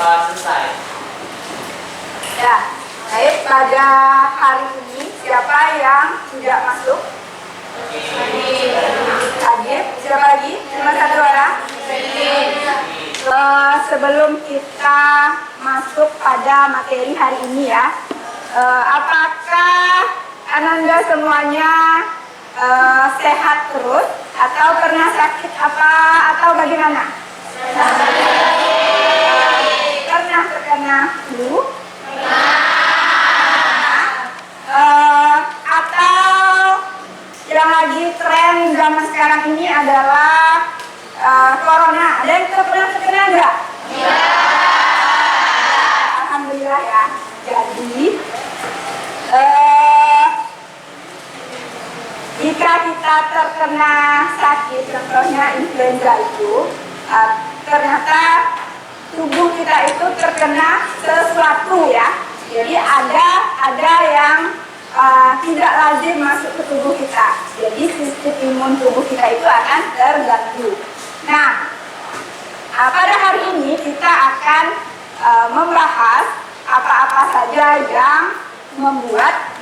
selesai. Ya, baik, pada hari ini siapa yang tidak masuk? Adit, siapa lagi? Cuma satu orang? Sebelum kita masuk pada materi hari ini ya, apakah Ananda semuanya sehat terus atau pernah sakit apa atau bagaimana? Pernah terkena flu? Atau yang lagi tren zaman sekarang ini adalah corona. Ada yang pernah terkena enggak? Iya. Alhamdulillah ya. Jadi jika kita terkena sakit, contohnya influenza itu, ternyata tubuh kita itu terkena sesuatu ya. Jadi ada yang tidak lazim masuk ke tubuh kita. Jadi sistem imun tubuh kita itu akan terganggu. Nah, pada hari ini kita akan membahas apa-apa saja yang membuat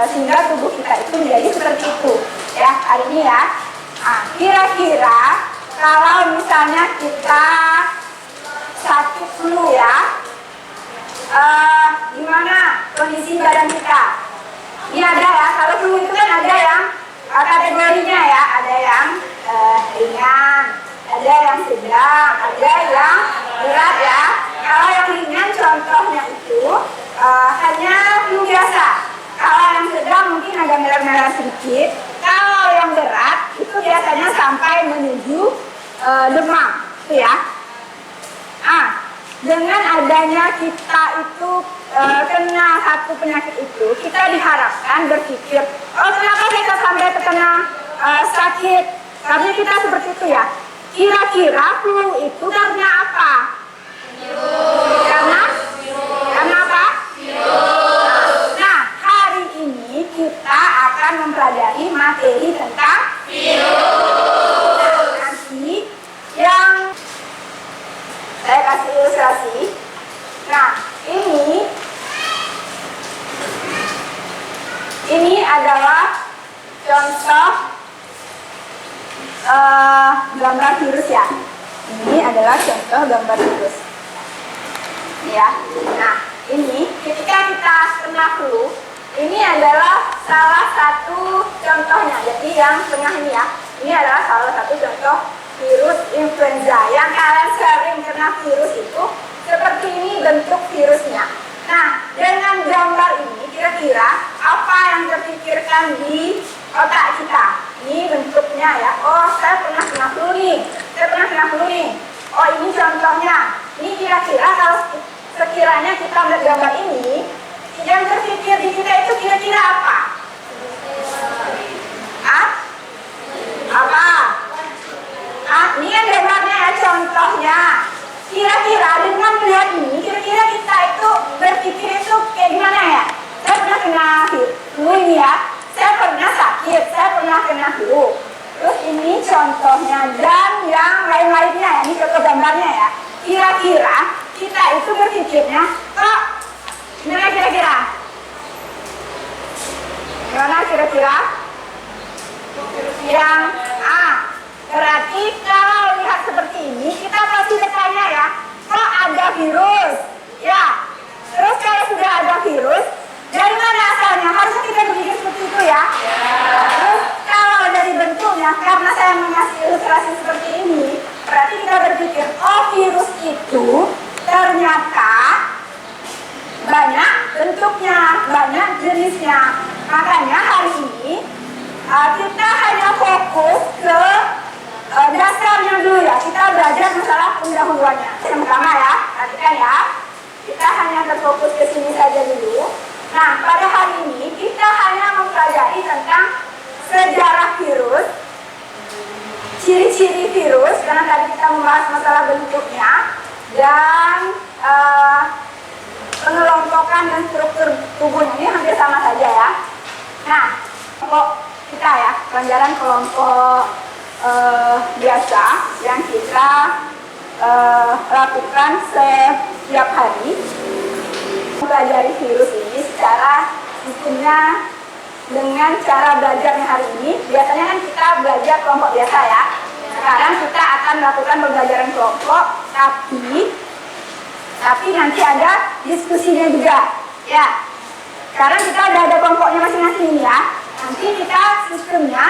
sehingga tubuh kita itu menjadi seperti itu. Ya, hari ini ya. Kira-kira kalau misalnya kita sakit flu ya, gimana kondisi badan kita? Ini ada ya, kalau flu itu kan ada yang kategorinya ya, ada yang ringan, ada yang sedang, ada yang berat ya. Kalau yang ringan contohnya itu hanya flu biasa. Kalau yang sedang mungkin agak merah-merah sedikit. Kalau yang berat itu biasanya sampai menuju demam, itu ya. Dengan adanya kita itu kena satu penyakit itu, kita diharapkan berpikir, oh kenapa kita sampai terkena sakit? Karena kita seperti itu ya. Kira-kira flu itu karena apa? Karena apa? Nah, hari ini kita akan mempelajari materi tentang virus. Nanti yang saya kasih ilustrasi. Nah, ini adalah contoh gambar virus ya. Ini adalah contoh gambar virus. Ya. Nah, ini ketika kita kena flu, ini adalah salah satu contohnya. Jadi yang tengah ini ya, ini adalah salah satu contoh virus influenza. Yang kalian sering kena virus itu seperti ini bentuk virusnya. Nah, dengan gambar ini kira-kira apa yang terpikirkan di otak kita? Ini bentuknya ya. Oh, saya pernah kena flu nih. Oh, ini contohnya. Ini kira-kira kalau sekiranya kita melihat gambar ini, yang terpikir di kita itu kira-kira apa? Apa? Ini kan gambarnya ya, contohnya. Kira-kira dengan melihat ini, kira-kira kita itu berpikir itu kayak gimana ya? Saya pernah kena flu ini ya. Saya pernah sakit, saya pernah kena flu. Terus ini contohnya dan yang lain-lainnya ya, ini contoh gambarnya ya. Kira-kira kita itu berpikirnya, kok gimana kira-kira? Gimana kira-kira? Yang berarti kalau lihat seperti ini, kita pasti bertanya ya, kok ada virus? Ya, terus kalau sudah ada virus, dari mana asalnya? Harusnya kita berpikir seperti itu ya. Terus kalau dari bentuknya, karena saya mengasih ilustrasi seperti ini, berarti kita berpikir, oh virus itu ternyata banyak bentuknya, banyak jenisnya. Makanya hari ini kita hanya fokus ke dasarnya dulu ya. Kita belajar masalah pendahuluannya. Yang pertama ya, perhatikan ya. Kita hanya terfokus ke sini saja dulu. Nah, pada hari ini kita hanya mempelajari tentang sejarah virus, ciri-ciri virus, karena tadi kita membahas masalah bentuknya, dan pengelompokan dan struktur tubuhnya. Ini hampir sama saja ya. Nah, kelompok kita ya, pelajaran kelompok biasa yang kita lakukan setiap hari mempelajari virus ini secara sistemnya dengan cara belajarnya hari ini. Biasanya kan kita belajar kelompok biasa ya. Sekarang kita akan melakukan pembelajaran kelompok, tapi nanti ada diskusinya juga. Ya. Sekarang kita udah ada kelompoknya masing-masing ini ya. Nanti kita sistemnya,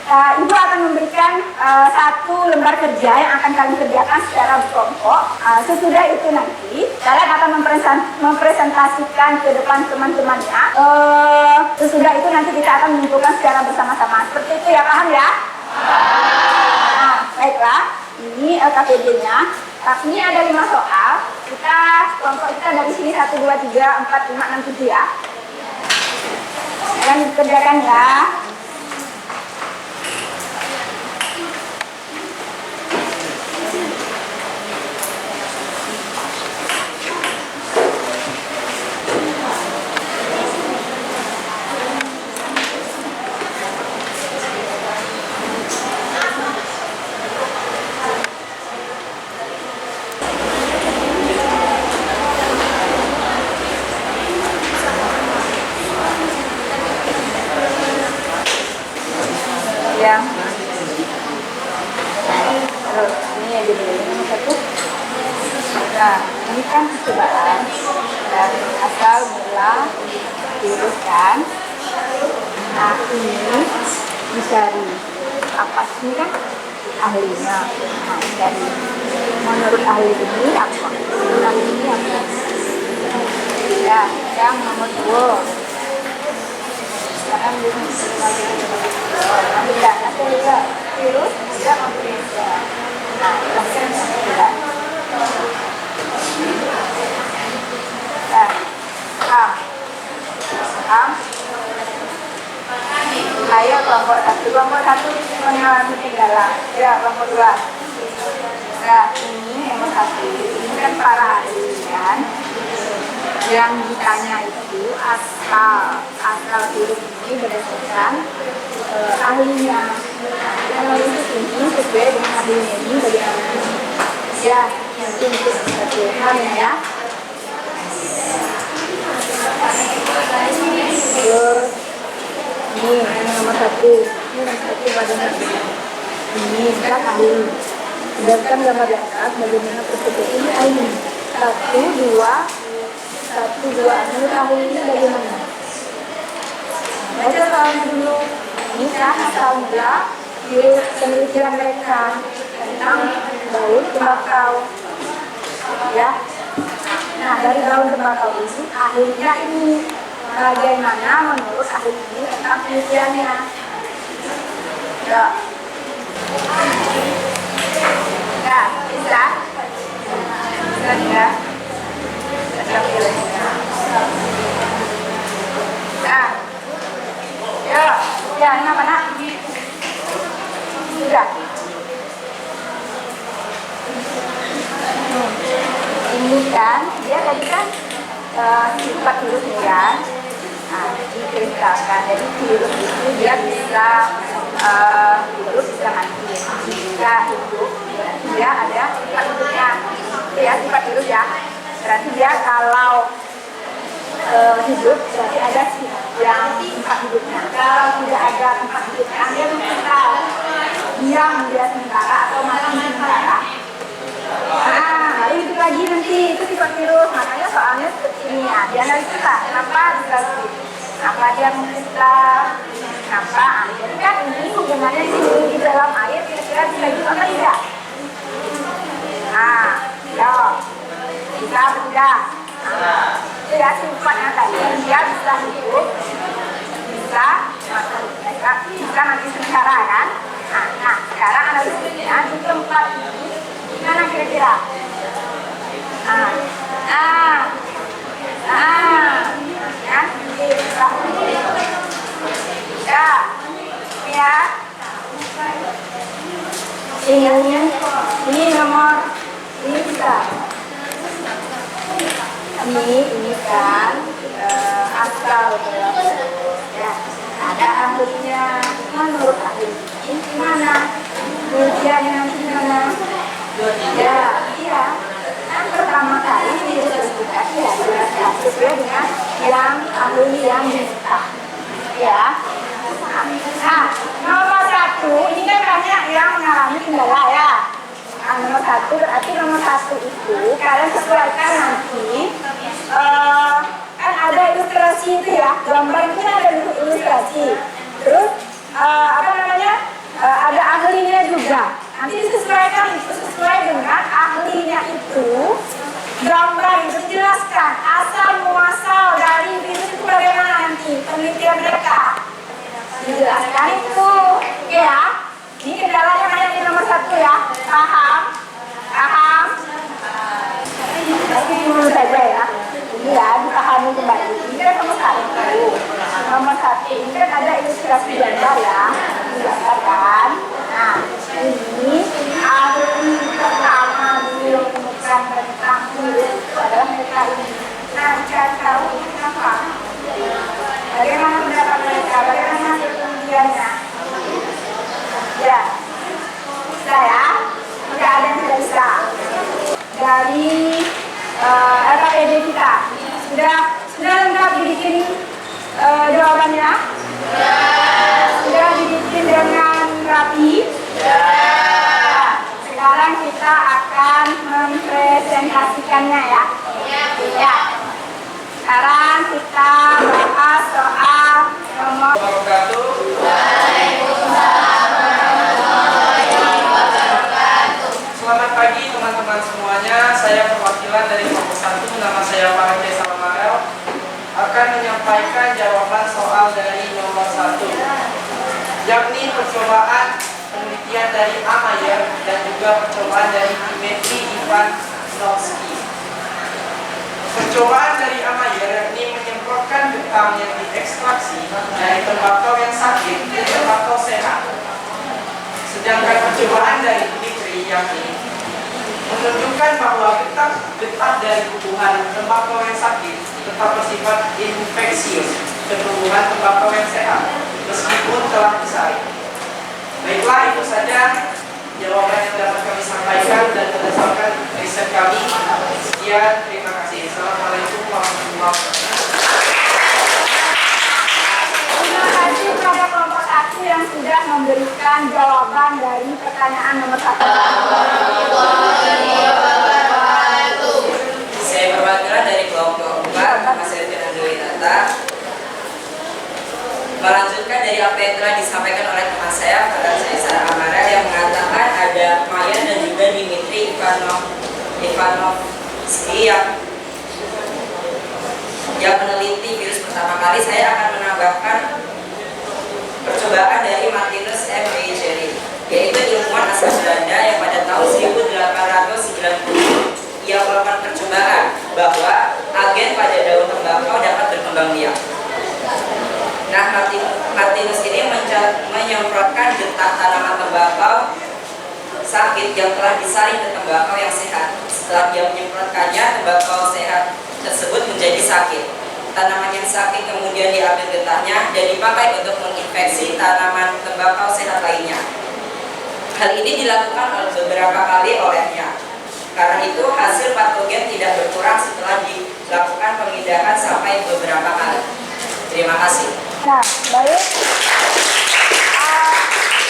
Ibu akan memberikan satu lembar kerja yang akan kalian kerjakan secara berkelompok. Sesudah itu nanti kalian akan mempresentasikan ke depan teman-temannya. Sesudah itu nanti kita akan mengumpulkan secara bersama-sama. Seperti itu ya, paham ya? Nah, baiklah. Ini LKPD-nya. Tapi ini ada 5 soal. Kelompok kita dari sini 1, 2, 3, 4, 5, 6, 7 ya. Kalian kerjakan ya. Terus ini yang jadi nomor 1. Nah, ini kan percobaan dari asal mula virus kan. Nah, ini dicari apa sih kan ahlinya. Nah, dari menurut ahli ini apa? Menurut ini apa? Ya, yang nomor 2. Sekarang belum tidak ada juga virus tidak memperiksa. Nah, jelaskan tidak. Ayo kelompok 1 mengalami kendala. Ya, kelompok 2. Nah, ini nomor 1. Ini kan para ahli kan. Yang ditanya itu asal virus ini berdasarkan ahlinya. Kalau ini sesuai dengan ahlinya ini bagaimana? Ya, nanti untuk satunya ya. Terus ini nomor 1. Ini nomor 1 pada ini kan ahli. Sedangkan gambar di atas bagaimana perspektif ini ahli. 1, 2 menurut ahlinya bagaimana? Baca soalnya dulu. Ini kan asal mula penelitian mereka tentang daun tembakau. Ya. Nah, dari daun tembakau ini ahlinya ini bagaimana menurut ahli ini tentang penelitiannya? Ya. Ya, bisa. Bisa ya. Ya, ini apa nak? Sudah. Ini kan, dia tadi kan sifat virus ini kan, dikristalkan. Jadi virus itu dia bisa mati, bisa hidup. Dia ada sifat hidupnya. Ya, sifat virus ya. Berarti dia kalau hidup berarti ada yang tempat hidupnya. Kalau tidak ada tempat hidupnya, dia meninggal. Dia sementara atau mati sementara. Nah, lalu hidup lagi nanti itu sifat virus. Makanya soalnya seperti ini ya. Dianalisis lah, kenapa bisa begitu? Kenapa dia mengkristal? Kenapa? Jadi kan ini hubungannya di dalam air kira-kira bisa hidup atau tidak? Nah, ya. Bisa atau tidak? Itu ya sifatnya tadi, dia bisa hidup, bisa mati sementara kan. Nah sekarang analisisnya di tempat ini gimana kira-kira? Kan ya ini nomor ini bisa. Ini kan asal ya ada ahlinya. Menurut ahli ini gimana? Penelitiannya nanti gimana? Ya, iya. Kan pertama kali berarti nomor 1 itu kalian sesuaikan nanti. Kan ada ilustrasi itu ya, gambar itu kan ada ilustrasi. Terus apa namanya? Ada ahlinya juga. Nanti disesuaikan itu sesuai dengan ahlinya itu. Gambar itu dijelaskan asal muasal dari virus itu bagaimana nanti penelitian mereka. Dijelaskan itu, oke ya. Ini kendalanya banyak di nomor 1 ya. Paham? Paham? Tapi dulu saja ya. Ini ya, dipahami kembali. Ini kan nomor 1. Nomor 1 ini kan ada ilustrasi gambar ya. Digambar kan. Nah, ini ahli pertama menemukan tentang virus itu adalah mereka ini. Nah, dicari tahu ini kenapa? Bagaimana pendapat mereka? Bagaimana hasil penelitiannya? Ya, bisa ya? Tidak ada yang tidak bisa. Dari LKPD kita sudah lengkap dibikin jawabannya? Sudah dibikin dengan rapi? Sekarang kita akan mempresentasikannya ya. Ya. Sekarang kita bahas soal nomor. Selamat pagi teman-teman semuanya. Saya perwakilan dari kelompok 1, nama saya Farhan Salamarel, akan menyampaikan jawaban soal dari nomor 1, yakni percobaan penelitian dari Amayer dan juga percobaan dari Dimitri Ivanovsky. Percobaan dari Amayer yakni menyemprotkan getah yang diekstraksi dari tembakau yang sakit ke tembakau sehat. Sedangkan percobaan dari Dimitri yakni menunjukkan bahwa getah dari tumbuhan tembakau yang sakit tetap bersifat infeksius ke tumbuhan tembakau yang sehat meskipun telah disaring. Baiklah, itu saja jawaban yang dapat kami sampaikan dan berdasarkan riset kami. Sekian, terima kasih. Assalamualaikum warahmatullahi wabarakatuh. Terima kasih kepada kelompok 1 yang sudah memberikan jawaban dari pertanyaan nomor 1. Saya perwakilan dari kelompok 4, nama saya Tina Dewinata, melanjutkan dari apa yang telah disampaikan oleh teman saya, Farhan Salamarel, yang mengatakan ada Mayan dan juga Dimitri Ivanovsky yang meneliti virus pertama kali. Saya akan menambahkan percobaan dari Martinus M. Eicheri, yaitu ilmuwan asal Belanda yang pada tahun 1890 ia melakukan percobaan bahwa agen pada daun tembakau dapat berkembang biak. Nah, Martinus ini menyemprotkan getah tanaman tembakau sakit yang telah disaring ke tembakau yang sehat. Setelah dia menyemprotkannya, tembakau sehat tersebut menjadi sakit. Tanaman yang sakit kemudian diambil getahnya dan dipakai untuk menginfeksi tanaman tembakau sehat lainnya. Hal ini dilakukan beberapa kali olehnya. Karena itu hasil patogen tidak berkurang setelah dilakukan pemindahan sampai beberapa kali. Terima kasih. Nah, baik.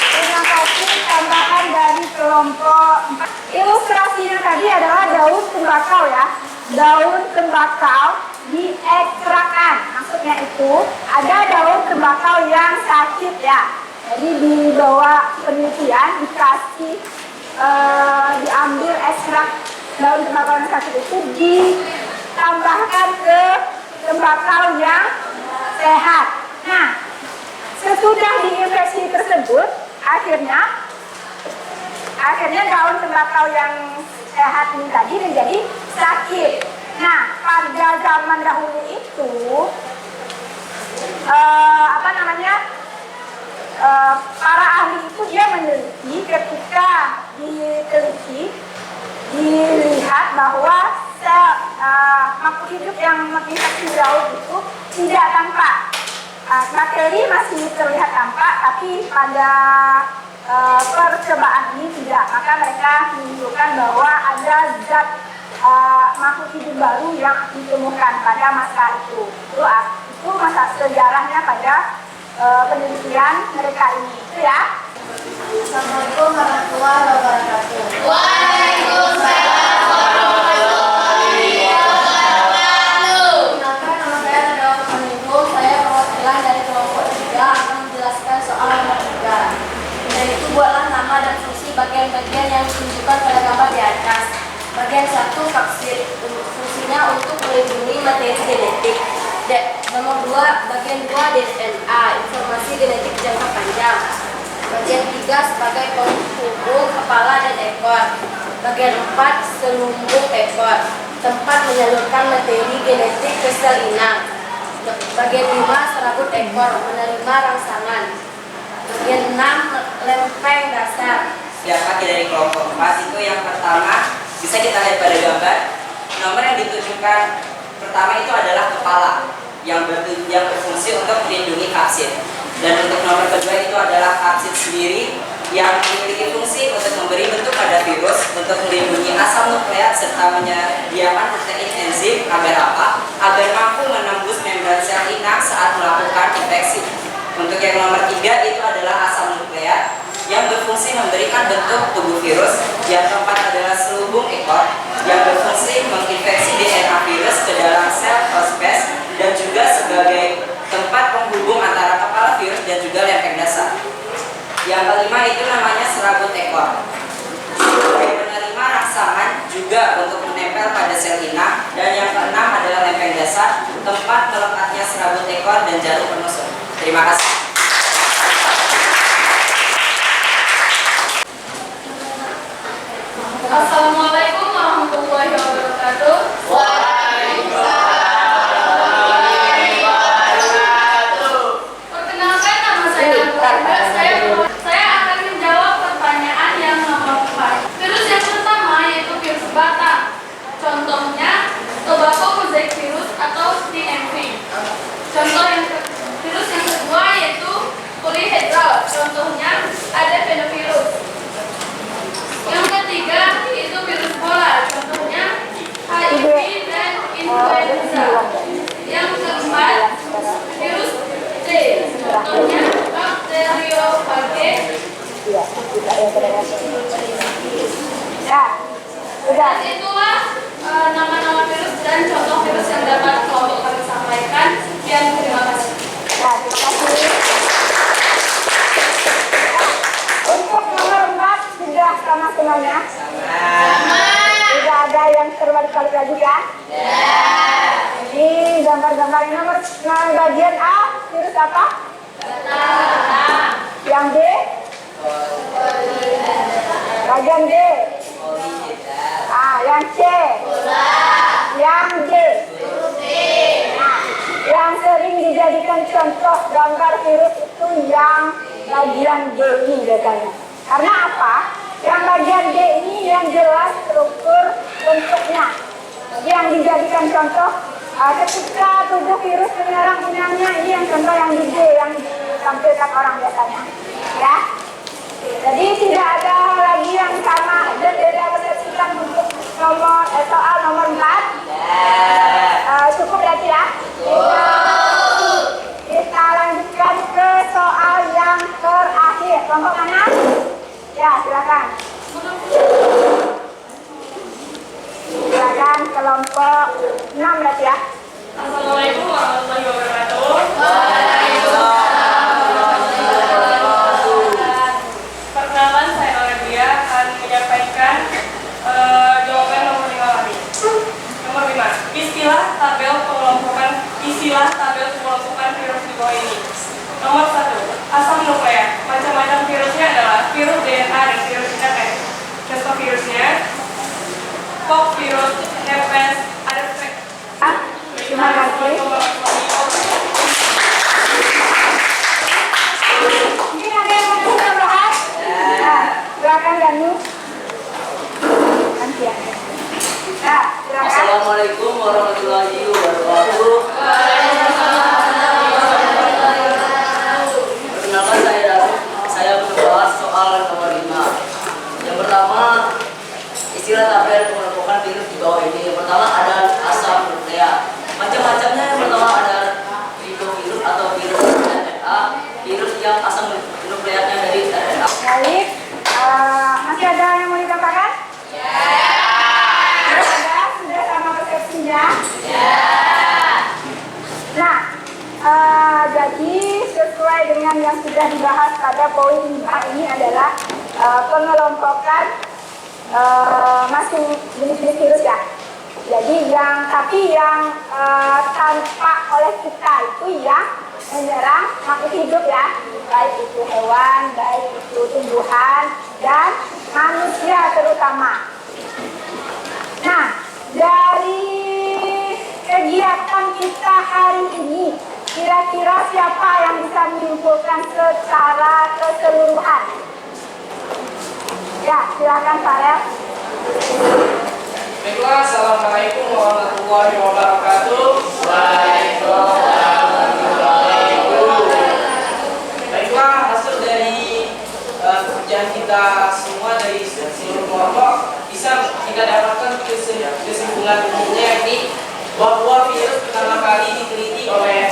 Terima kasih tambahan dari kelompok 4. Ilustrasinya tadi adalah daun tembakau ya. Daun tembakau diekstrakan. Maksudnya itu ada daun tembakau yang sakit ya. Jadi di bawah penelitian dikasih diambil ekstrak daun tembakau yang sakit itu ditambahkan ke tembakau yang sehat. Nah, sesudah diinfeksi tersebut, akhirnya daun tembakau yang sehat ini tadi menjadi sakit. Nah, pada zaman dahulu itu para ahli itu dia meneliti, ketika dilihat bahwa makhluk hidup yang menginfeksi daun itu tidak tampak. Bakteri masih terlihat tampak, tapi pada percobaan ini tidak. Maka mereka menunjukkan bahwa ada zat makhluk hidup baru yang ditemukan pada masa itu. Itu masa sejarahnya pada penelitian mereka ini. Itu ya. Assalamualaikum warahmatullahi wabarakatuh. Waalaikumsalam. nama dan fungsi bagian-bagian yang ditunjukkan pada gambar di atas. Bagian 1, kapsid, fungsinya untuk melindungi materi genetik. Nomor 2, bagian 2, DNA, informasi genetik jangka panjang. Bagian 3, sebagai penghubung kepala dan ekor. Bagian 4, selumbung ekor, tempat menyalurkan materi genetik ke sel inang. Bagian 5, serabut ekor, menerima rangsangan. Bagian 6, lempeng dasar. Siapa dari kelompok 4 itu yang pertama bisa kita lihat pada gambar. Nomor yang ditunjukkan pertama itu adalah kepala yang berfungsi untuk melindungi kapsid. Dan untuk nomor kedua itu adalah kapsid sendiri yang memiliki fungsi untuk memberi bentuk pada virus, untuk melindungi asam nukleat serta menyediakan protein enzim agar apa? Agar mampu menembus membran sel inang saat melakukan infeksi. Untuk yang nomor 3 itu adalah asam nukleat yang berfungsi memberikan bentuk tubuh virus. Yang keempat adalah selubung ekor yang berfungsi menginfeksi DNA virus ke dalam sel hospes dan juga sebagai tempat penghubung antara kepala virus dan juga lempeng dasar. Yang kelima itu namanya serabut ekor, sebagai penerima rangsangan juga untuk menempel pada sel inang. Dan yang keenam adalah lempeng dasar, tempat melekatnya serabut ekor dan jarum penusuk. Terima kasih. Assalamualaikum warahmatullahi wabarakatuh. Perkenalkan, nama saya Nurhayda. Saya akan menjawab pertanyaan yang nomor 4. Virus yang pertama yaitu virus Batak. Contohnya tobacco mosaic virus atau TMV. Virus yang kedua yaitu polyhedral. Contohnya adenovirus. Yang ketiga itu virus bola. Contohnya HIV dan influenza. Yang keempat virus C. Contohnya bakteriofage. Dan itulah nama-nama virus dan contoh virus yang dapat kelompok kami sampaikan. Dan terima kasih. Terima kasih. Untuk nomor 4 sudah sama semuanya? Tidak ada yang terbalik-balik lagi kan? Ini gambar-gambar nomor bagian A virus apa? Yang B? Bagian D? Yang C? Yang D? Nah, yang sering dijadikan contoh gambar virus itu yang bagian D ini biasanya. Karena apa? Yang bagian D ini yang jelas struktur bentuknya. Yang dijadikan contoh ketika tubuh virus menyerang inangnya, ini yang contoh yang di D yang ditampilkan orang biasanya. Ya. Jadi tidak ada lagi yang sama dan beda persepsikan untuk soal nomor 4. Cukup berarti ya? Kita lanjutkan ke soal yang terakhir. Kelompok mana? Ya, silakan. Silakan kelompok 6 berarti ya. Assalamualaikum warahmatullahi wabarakatuh. Perkenalan, saya Aurelia akan menyampaikan jawaban nomor 5 kami. Nomor 5, istilah tabel pengelompokan virus di bawah ini. Nomor 1, asam nukleat. Macam-macam virusnya adalah virus DNA dan virus herpes. Contoh virusnya, Pox virus, herpes, Terima kasih. Mungkin ada yang mau tambahan? Silakan Danu. Nanti ya. Silakan. Assalamualaikum warahmatullahi wabarakatuh. Perkenalkan, saya membahas soal nomor 5. Yang pertama, istilah tabel pengelompokan virus di bawah ini. Yang pertama ada asam nukleat. Macam-macamnya. Yang pertama ada rinovirus atau virus RNA, virus yang asam nukleatnya dari RNA. Baik, masih ada yang mau ditambahkan? Sudah sama persepsinya? Nah, jadi sesuai dengan yang sudah dibahas pada poin 4 ini adalah pengelompokan masing jenis-jenis virus ya. Jadi yang tampak oleh kita itu yang menyerang makhluk hidup ya, baik itu hewan, baik itu tumbuhan dan manusia terutama. Nah, dari kegiatan kita hari ini, kira-kira siapa yang bisa menyimpulkan secara keseluruhan? Ya, silakan Farel. Baiklah, assalamualaikum warahmatullahi wabarakatuh. Baiklah, hasil dari kerjaan kita semua dari seluruh kelompok bisa kita dapatkan kesimpulan umumnya, yakni bahwa virus pertama kali diteliti oleh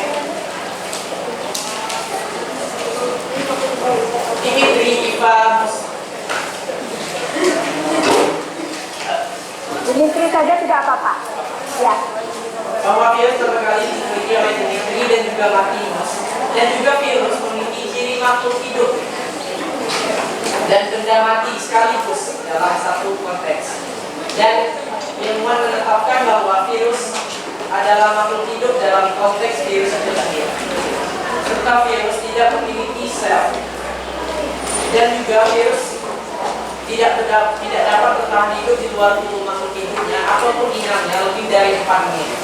Dimitri Ivanov. Dimitri saja tidak apa-apa. Ya. Bahwa virus pertama kali diteliti oleh Dimitri dan juga Martinus, dan juga virus memiliki ciri makhluk hidup dan benda mati sekaligus dalam satu konteks. Dan ilmuwan menetapkan bahwa virus adalah makhluk hidup dalam konteks virus itu sendiri, serta virus tidak memiliki sel, dan juga virus tidak dapat bertahan hidup di luar tubuh makhluk hidupnya ataupun inangnya lebih dari 4 menit.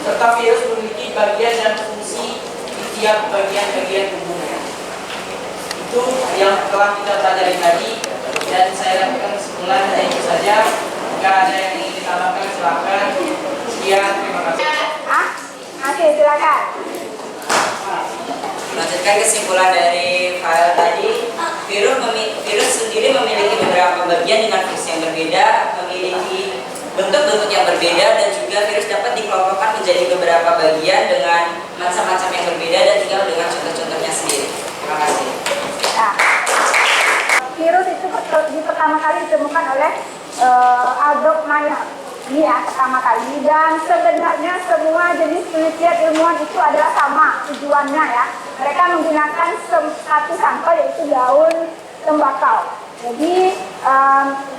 Serta virus memiliki bagian dan fungsi di tiap bagian-bagian tubuhnya. Itu yang telah kita pelajari tadi, dan saya lakukan kesimpulan dari itu saja. Jika ada yang ingin ditambahkan silakan. Sekian, terima kasih. Oke, silakan. Melanjutkan kesimpulan dari file tadi, virus sendiri memiliki beberapa bagian dengan fungsi yang berbeda, memiliki bentuk-bentuk yang berbeda, dan juga virus dapat dikelompokkan menjadi beberapa bagian dengan macam-macam yang berbeda dan juga dengan contoh-contohnya sendiri. Terima kasih. Nah, virus itu pertama kali ditemukan oleh Adolf Meyer. Ini ya pertama kali, dan sebenarnya semua jenis penelitian ilmuwan itu adalah sama tujuannya ya. Mereka menggunakan satu sampel, yaitu daun tembakau. Jadi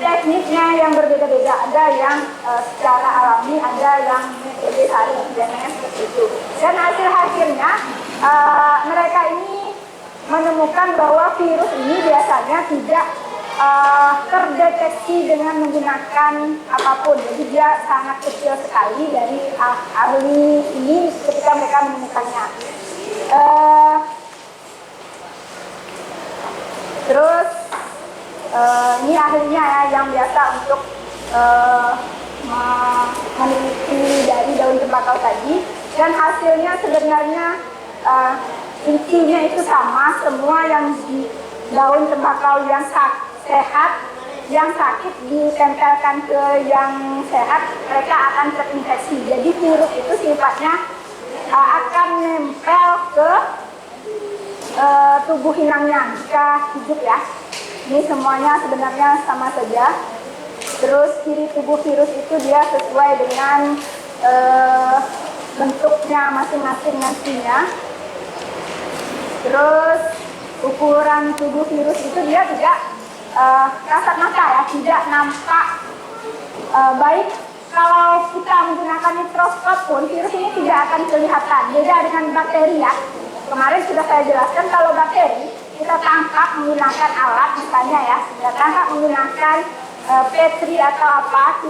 tekniknya yang berbeda-beda, ada yang secara alami, ada yang metode hari seperti itu. Dan hasil-hasilnya mereka ini menemukan bahwa virus ini biasanya tidak terdeteksi dengan menggunakan apapun. Jadi dia sangat kecil sekali dari ahli ini ketika mereka menemukannya. Terus ini ahlinya ya yang biasa untuk meneliti dari daun tembakau tadi, dan hasilnya sebenarnya intinya itu sama. Semua yang di daun tembakau yang sehat, yang sakit ditempelkan ke yang sehat, mereka akan terinfeksi. Jadi virus itu sifatnya akan nempel ke tubuh inangnya jika hidup ya. Ini semuanya sebenarnya sama saja. Terus ciri tubuh virus itu dia sesuai dengan bentuknya masing-masing nantinya. Terus ukuran tubuh virus itu dia tidak kasat mata ya, tidak nampak. Baik kalau kita menggunakan mikroskop pun virus ini tidak akan kelihatan. Beda dengan bakteri ya. Kemarin sudah saya jelaskan kalau bakteri kita tangkap menggunakan alat misalnya ya, kita tangkap menggunakan Petri atau apa,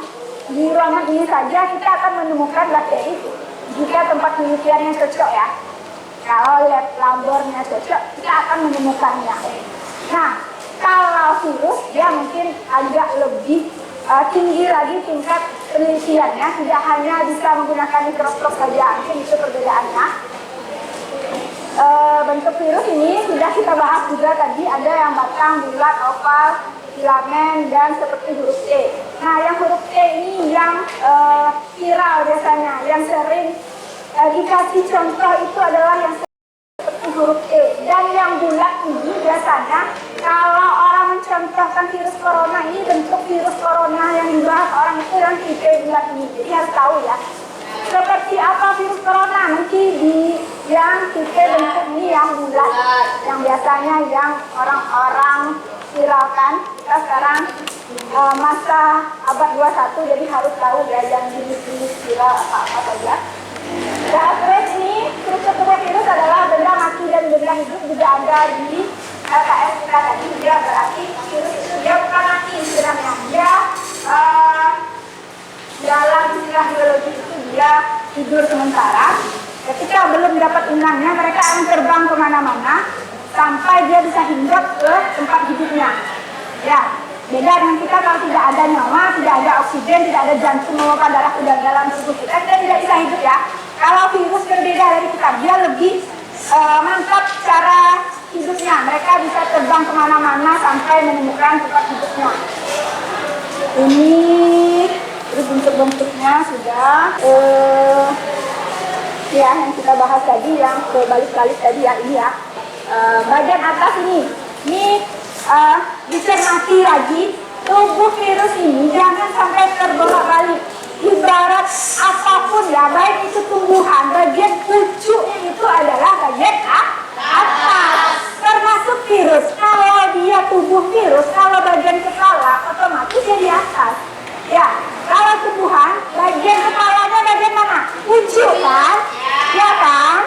di ruangan ini saja kita akan menemukan bakteri jika tempat penelitiannya cocok ya. Kalau lab labornya cocok, kita akan menemukannya. Nah, kalau virus dia mungkin agak lebih tinggi lagi tingkat penelitiannya, tidak hanya bisa menggunakan mikroskop saja, mungkin itu perbedaannya. Bentuk virus ini sudah kita bahas juga tadi, ada yang batang, bulat, oval, filamen, dan seperti huruf T. Nah, yang huruf T ini yang viral biasanya, yang sering dikasih contoh itu adalah yang seperti huruf E. Dan yang bulat ini biasanya kalau orang mencontohkan virus corona ini, bentuk virus corona yang dibahas orang itu yang tipe bulat ini. Jadi harus tahu ya, seperti apa virus corona nanti di yang tipe bentuk ini yang bulat, yang biasanya yang orang-orang kan kita sekarang masa abad 21, jadi harus tahu ya yang jenis-jenis viral apa saja. Ya, terus ini struktur tubuh virus adalah benda mati dan benda hidup juga ada di LKS kita tadi. Dia berarti virus itu dia bukan mati istilahnya, dia dalam istilah biologi itu dia tidur sementara. Ketika belum dapat inangnya, mereka akan terbang kemana-mana sampai dia bisa hinggap ke tempat hidupnya. Ya, beda dengan kita kalau tidak ada nyawa, tidak ada oksigen, tidak ada jantung memompa darah ke dalam tubuh kita tidak bisa hidup ya. Kalau virus berbeda dari kita, dia lebih mantap cara hidupnya. Mereka bisa terbang kemana-mana sampai menemukan tempat hidupnya. Ini terus bentuk-bentuknya sudah ya yang kita bahas tadi, yang berbalik-balik tadi ya, ini ya. Bagian atas ini dicermati lagi tubuh virus ini jangan sampai terbolak-balik. Ibarat apapun ya, baik itu tumbuhan, bagian pucuknya itu adalah bagian atas, termasuk virus. Kalau dia tubuh virus, kalau bagian kepala otomatis dia di atas. Ya, kalau tumbuhan, bagian kepalanya bagian mana? Pucuk kan? Ya kan?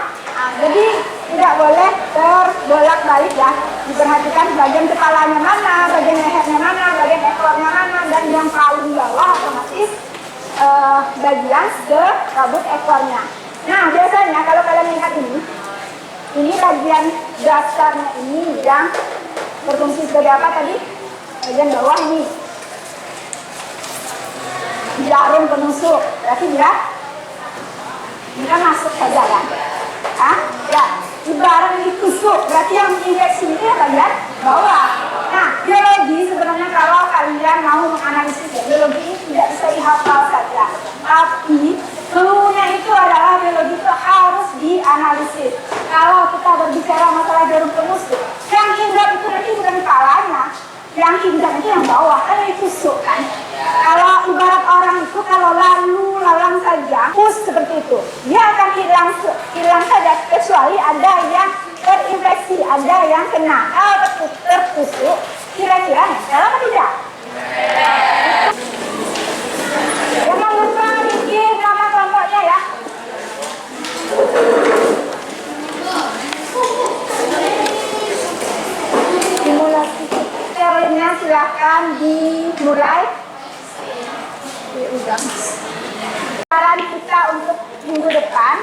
Jadi tidak boleh terbolak-balik ya. Diperhatikan bagian kepalanya mana, bagian lehernya mana, bagian ekornya mana, dan yang paling bawah otomatis bagian ke rambut ekornya. Nah, biasanya kalau kalian lihat ini bagian dasarnya ini yang berfungsi sebagai apa tadi? Bagian bawah ini jarum penusuk, berarti dia masuk saja kan? Ya, ibarat ditusuk, berarti yang menginfeksi ini ya bagian bawah. Nah, biologi sebenarnya kalau kalian mau menganalisis ya, biologi ini tidak bisa dihafal saja, tapi clue-nya itu adalah biologi itu harus dianalisis. Kalau kita berbicara masalah jarum penusuk, yang hinggap itu nanti bukan kepalanya, yang hinggap itu yang bawah, kan ditusuk kan. Kalau ibarat orang itu kalau lalu lalang saja, push seperti itu, dia akan hilang saja, kecuali ada yang terinfeksi, ada yang kena. Kalau tertusuk, kira-kira kalau tidak? Jangan lupa bikin nama kelompoknya ya. Simulasi teorinya silahkan dimulai. Saran kita untuk minggu depan,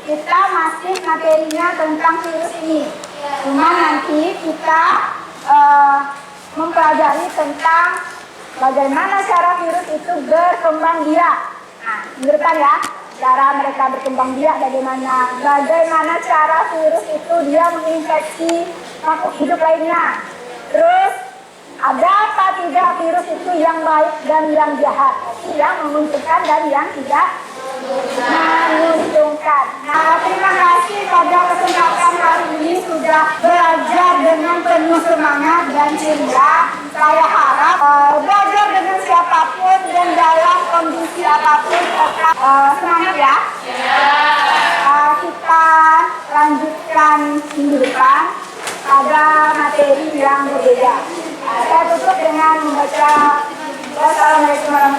kita masih materinya tentang virus ini. Cuma nanti kita mempelajari tentang bagaimana cara virus itu berkembang biak. Nah, minggu depan ya, cara mereka berkembang biak bagaimana cara virus itu dia menginfeksi makhluk hidup lainnya. Terus ada apa tidak virus itu yang baik dan yang jahat, yang menguntungkan dan yang tidak menguntungkan. Nah, terima kasih pada kesempatan hari ini sudah belajar dengan penuh semangat dan ceria. Saya harap belajar dengan siapapun dan dalam kondisi apapun tetap semangat ya. Kita lanjutkan minggu depan pada materi yang berbeda. Saya tutup dengan membaca Wassalamualaikum warahmatullahi wabarakatuh.